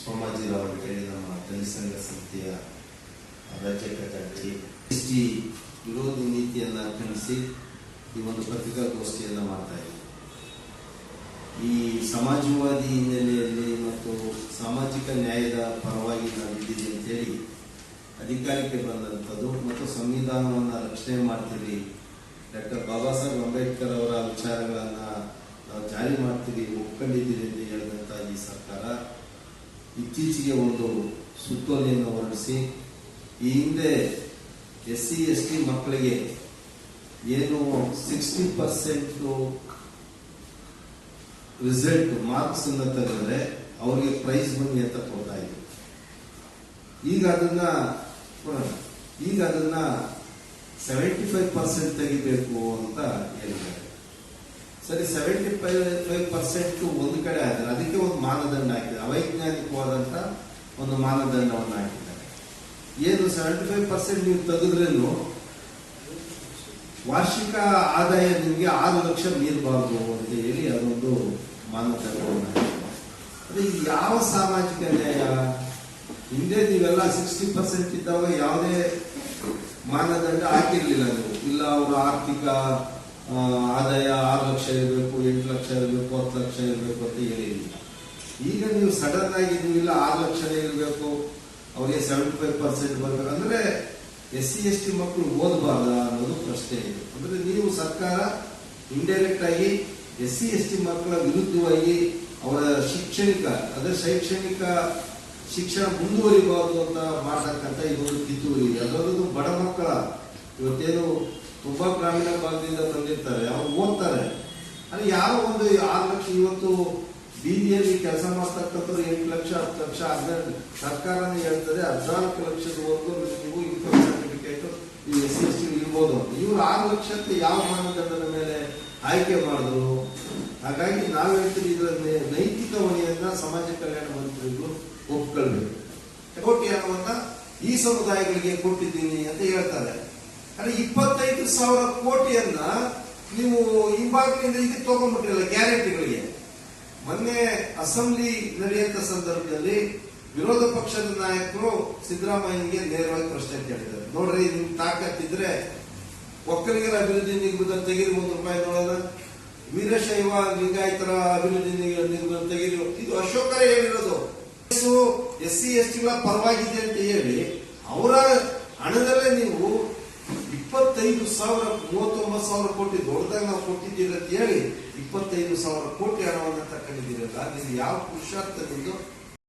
ಸೋಮಾಜಿರಾವ್ ಅಂತೇಳಿ ನಮ್ಮ ದಲಿತ ಸಂಘ ಸಂಸ್ಥೆಯ ರಾಜ್ಯ ಕಚೇರಿ ಎಸ್ಟಿ ವಿರೋಧಿ ನೀತಿಯನ್ನು ಖಂಡಿಸಿ ಈ ಒಂದು ಪತ್ರಿಕಾಗೋಷ್ಠಿಯನ್ನು ಮಾಡ್ತಾ ಇದ್ದೀವಿ. ಈ ಸಮಾಜವಾದಿ ಹಿನ್ನೆಲೆಯಲ್ಲಿ ಮತ್ತು ಸಾಮಾಜಿಕ ನ್ಯಾಯದ ಪರವಾಗಿ ನಾವಿದ್ದೀವಿ ಅಂತೇಳಿ ಅಧಿಕಾರಕ್ಕೆ ಬಂದಂಥದ್ದು ಮತ್ತು ಸಂವಿಧಾನವನ್ನು ರಕ್ಷಣೆ ಮಾಡ್ತೀವಿ, ಡಾಕ್ಟರ್ ಬಾಬಾ ಸಾಹೇಬ್ ಅಂಬೇಡ್ಕರ್ ಅವರ ವಿಚಾರಗಳನ್ನು ನಾವು ಜಾರಿ ಮಾಡ್ತೀವಿ, ಒಪ್ಕೊಂಡಿದ್ದೀವಿ ಅಂತ ಹೇಳಿದಂಥ ಈ ಸರ್ಕಾರ ಇತ್ತೀಚೆಗೆ ಒಂದು ಸುತ್ತೋಲೆಯನ್ನು ಹೊರಡಿಸಿ ಈ ಹಿಂದೆ SC ST ಮಕ್ಕಳಿಗೆ ಏನು 60% ರಿಸಲ್ಟ್ ಮಾರ್ಕ್ಸ್ ಅನ್ನು ತೆಗೆದ್ರೆ ಅವರಿಗೆ ಪ್ರೈಸ್ ಮನಿ ಅಂತ ಕೊಡ್ತಾ ಇದ್ರು. ಈಗ ಅದನ್ನ 75% ತೆಗಿಬೇಕು ಅಂತ ಹೇಳಿದ್ದಾರೆ. ಸರಿ, 75% ಒಂದು ಕಡೆ ಆದರೆ ಅದಕ್ಕೆ ಒಂದು ಮಾನದಂಡ ಹಾಕಿದ್ದಾರೆ, ಅವೈಜ್ಞಾನಿಕವಾದಂತ ಒಂದು ಮಾನದಂಡವನ್ನು ಹಾಕಿದ್ದಾರೆ. ಏನು 75% ನೀವು ತೆಗೆದ್ರೇನು ವಾರ್ಷಿಕ ಆದಾಯ ನಿಮಗೆ 6 ಲಕ್ಷ ಮೀರಬಾರ್ದು ಅಂತ ಹೇಳಿ ಅದೊಂದು ಮಾನದಂಡವನ್ನು ಹಾಕಿದ್ದಾರೆ. ಅದು ಯಾವ ಸಾಮಾಜಿಕ ನ್ಯಾಯ? ಹಿಂದೆ ನೀವೆಲ್ಲ 60% ಇದ್ದಾಗ ಯಾವುದೇ ಮಾನದಂಡ ಹಾಕಿರ್ಲಿಲ್ಲ. ನೀವು ಇಲ್ಲ ಅವರ ಆರ್ಥಿಕ ಆದಾಯ 6 ಲಕ್ಷ ಇರಬೇಕು, 8 ಲಕ್ಷ ಇರಬೇಕು, 10 ಲಕ್ಷ ಇರಬೇಕು ಅಂತ ಹೇಳಿಲ್ಲ. ಈಗ ನೀವು ಸಡನ್ ಆಗಿ ನೀವು ಇಲ್ಲ 6 ಲಕ್ಷನೇ ಇರಬೇಕು, ಅವರಿಗೆ 75% ಬರಬೇಕು ಅಂದ್ರೆ SC ST ಮಕ್ಕಳು ಓದಬಾರ್ದ ಅನ್ನೋದು ಪ್ರಶ್ನೆ ಇದೆ. ಅಂದ್ರೆ ನೀವು ಸರ್ಕಾರ ಇಂಡೈರೆಕ್ಟ್ ಆಗಿ SC ST ಮಕ್ಕಳ ವಿರುದ್ಧವಾಗಿ ಅವರ ಶೈಕ್ಷಣಿಕ ಶಿಕ್ಷಣ ಮುಂದುವರಿಬಾರದು ಅಂತ ಮಾಡತಕ್ಕಂಥ ಇದೊಂದು ಕಿತ್ತೂರಿ ಇದೆ. ಅದರದ್ದು ಬಡ ಮಕ್ಕಳ ಇವತ್ತೇನು ತುಂಬಾ ಗ್ರಾಮೀಣ ಭಾಗದಿಂದ ಬಂದಿರ್ತಾರೆ, ಅವ್ರು ಓದ್ತಾರೆ. ಅಲ್ಲಿ ಯಾರೋ ಒಂದು 6 ಲಕ್ಷ ಇವತ್ತು ಬೀದಿಯಲ್ಲಿ ಕೆಲಸ ಮಾಡ್ತಕ್ಕಂಥವ್ರು 8 ಲಕ್ಷ 10 ಲಕ್ಷ ಸರ್ಕಾರನೇ ಹೇಳ್ತದೆ 14 ಲಕ್ಷದವರೆಗೂ ನೀವು ಇನ್ಕಮ್ ಸರ್ಟಿಫಿಕೇಟ್ ನೀವು SC ST ಇರ್ಬೋದು ಅಂತ. ಇವ್ರು 6 ಲಕ್ಷಕ್ಕೆ ಯಾವ ಮಾನದಂಡದ ಮೇಲೆ ಆಯ್ಕೆ ಮಾಡಿದ್ರು? ಹಾಗಾಗಿ ನಾವು ಹೇಳ್ತೀವಿ ಇದರ ನೈತಿಕ ಹೊಣೆಯನ್ನ ಸಮಾಜ ಕಲ್ಯಾಣ ಮಂತ್ರಿಗಳು ಒಪ್ಕೊಳ್ಬೇಕು. ಕೋಟಿ ಹಣವನ್ನ ಈ ಸಮುದಾಯಗಳಿಗೆ ಕೊಟ್ಟಿದ್ದೀನಿ ಅಂತ ಹೇಳ್ತಾರೆ. ಅಲ್ಲಿ 25,000 ಕೋಟಿಯನ್ನ ನೀವು ಹಿಂಬಾಗಿಲಿಂದ ಇದಕ್ಕೆ ತಗೊಂಡ್ಬಿಟ್ಟಿರಲ್ಲ ಗ್ಯಾರಂಟಿಗಳಿಗೆ. ಮೊನ್ನೆ ಅಸೆಂಬ್ಲಿ ನಡೆಯುವಂತ ಸಂದರ್ಭದಲ್ಲಿ ವಿರೋಧ ಪಕ್ಷದ ನಾಯಕರು ಸಿದ್ದರಾಮಯ್ಯನಿಗೆ ನೇರವಾಗಿ ಪ್ರಶ್ನೆ ಕೇಳಿದ್ದಾರೆ. ನೋಡ್ರಿ, ನಿಮ್ ತಾಕತ್ತಿದ್ರೆ ಒಕ್ಕಲಿಗರ ಅಭಿವೃದ್ಧಿ ನಿಗಮದ ತೆಗಿರಿ ₹1 ನೋಡೋಣ, ವೀರಶೈವ ಲಿಂಗಾಯತರ ಅಭಿವೃದ್ಧಿ ನಿಗಮ ತೆಗಿರಿ. ಇದು ಅಶೋಕರೇ ಹೇಳಿರೋದು. SC ST ಪರವಾಗಿದೆ ಅಂತ ಹೇಳಿ ಅವರ ಹಣದಲ್ಲೇ ನೀವು 25,000 39,000 ಕೋಟಿ ದೊಡ್ಡದಾಗ ನಾವು ಕೊಟ್ಟಿದ್ದೀರಿ ಅಂತ ಹೇಳಿ 25,000 ಕೋಟಿ ಹಣವನ್ನು ತಕೊಂಡಿದ್ದೀರಲ್ಲ, ನೀವು ಯಾವ ಪುರುಷಾರ್ಥ ನಿಂದು